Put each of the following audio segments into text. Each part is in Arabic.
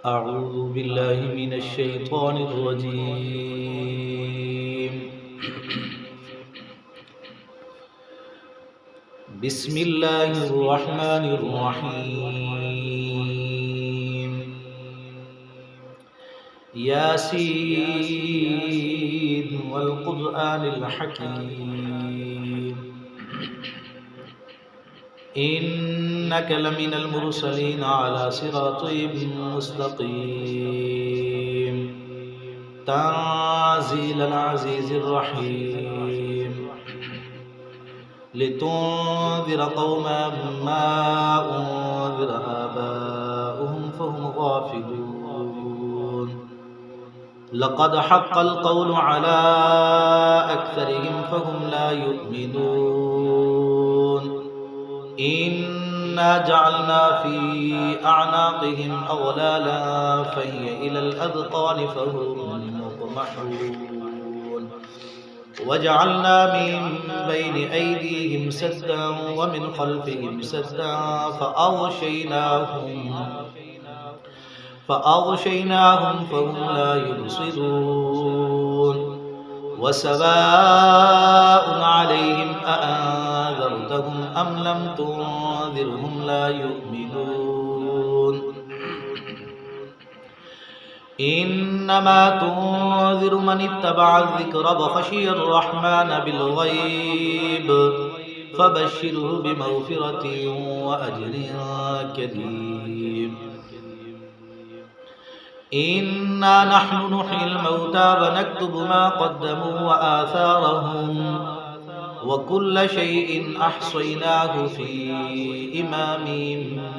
أعوذ بالله من الشيطان الرجيم. بسم الله الرحمن الرحيم. ياسين والقرآن الحكيم إنك لمن المرسلين على صراط مستقيم تنزيل العزيز الرحيم لتنذر قوما ما أنذر آباؤهم فهم غافلون لقد حق القول على أكثرهم فهم لا يؤمنون إنا جعلنا في أعناقهم أغلالا فهي إلى الأذقان فهم مقمحون وجعلنا من بين أيديهم سدا ومن خلفهم سدا فأغشيناهم فهم لا يبصرون وسواء عليهم أأنذرتهم أم لم تنذرهم لا يؤمنون إنما تنذر من اتبع الذكر وخشي الرحمن بالغيب فبشره بمغفرة وأجر كريم إنا نحن نحيي الموتى ونكتب ما قدموا وآثارهم وكل شيء أحصيناه في إمام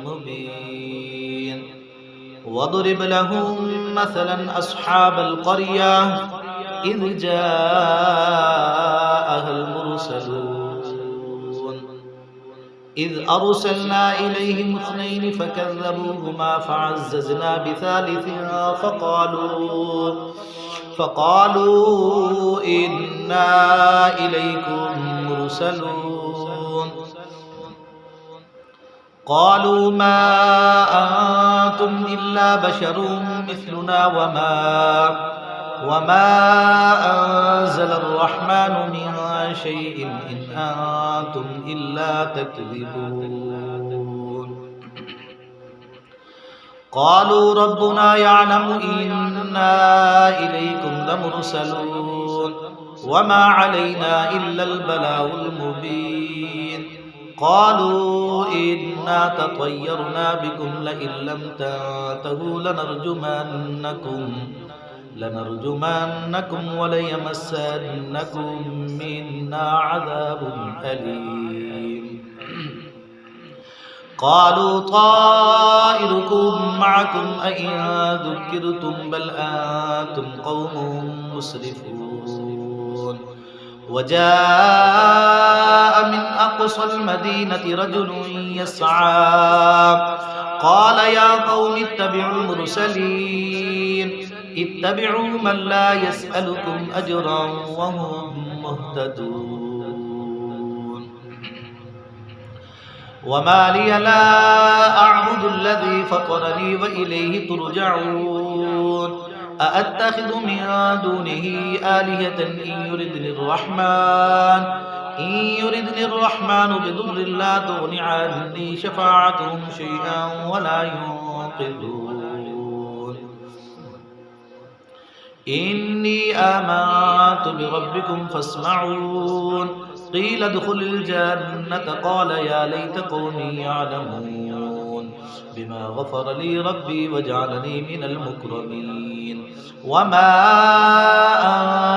مبين واضرب لهم مثلا أصحاب القرية إذ جاءها المرسلون إذ أرسلنا إليهم اثنين فكذبوهما فعززنا بثالث فقالوا إنا إليكم مرسلون قالوا ما أنتم إلا بشر مثلنا وما أنزل الرحمن من شيء إن أنتم إلا تكذبون قالوا ربنا يعلم إنا إليكم لمرسلون وما علينا إلا البلاغ المبين قالوا إنا تطيرنا بكم لئن لم تنتهوا لنرجمنكم وليمسنكم منا عذاب أليم قالوا طائركم معكم أئن ذكرتم بل أنتم قوم مسرفون وجاء من أقصى المدينة رجل يسعى قال يا قوم اتبعوا المرسلين اتبعوا من لا يسألكم أجرا وهم مهتدون وما لي لا أعبد الذي فطرني وإليه ترجعون أأتخذ من دونه آلهة إن يردني الرحمن بضر لا تغن عني شفاعتهم شيئا ولا ينقذون إني آمنت بربكم فاسمعون قيل ادخل الجنة قال يا ليت قومي يعلمون بما غفر لي ربي وجعلني من المكرمين وما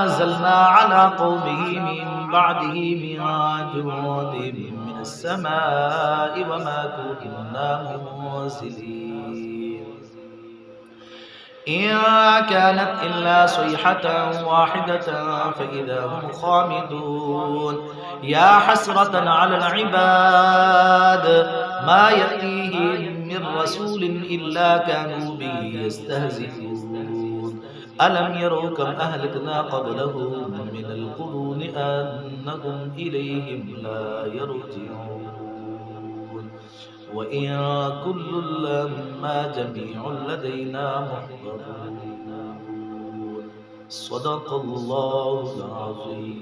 أنزلنا على قومه من بعده من جند من السماء وما كنا منزلين إن كانت إلا صيحة واحدة فإذا هم خامدون يا حسرة على العباد ما يأتيهم من رسول إلا كانوا به يستهزئون ألم يروا كم أهلكنا قبلهم من القرون أنهم إليهم لا يرجعون وإن كل لما جميع لدينا محضرون صدق الله العظيم